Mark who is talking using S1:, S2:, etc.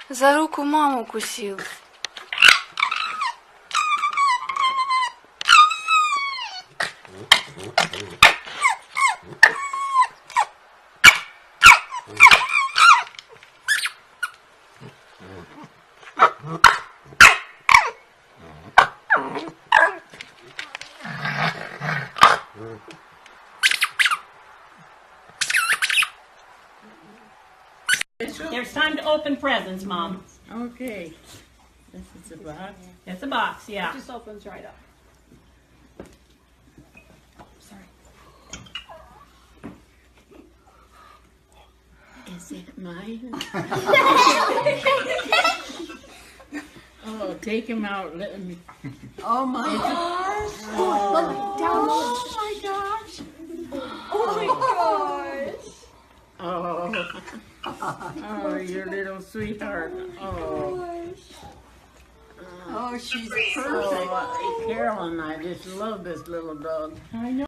S1: За руку маму укусил.
S2: There's time to open presents, Mom.
S3: Okay. This is a box.
S2: It's a box, yeah.
S4: It just opens right up. Sorry.
S3: Is it mine? Oh, take him out. Let me.
S4: Oh my gosh. Look down. Oh my gosh. Oh my gosh.
S3: Oh. Oh, your little sweetheart. Oh.
S4: Oh, she's
S3: Oh, Carol and I just love this little dog.
S2: I know.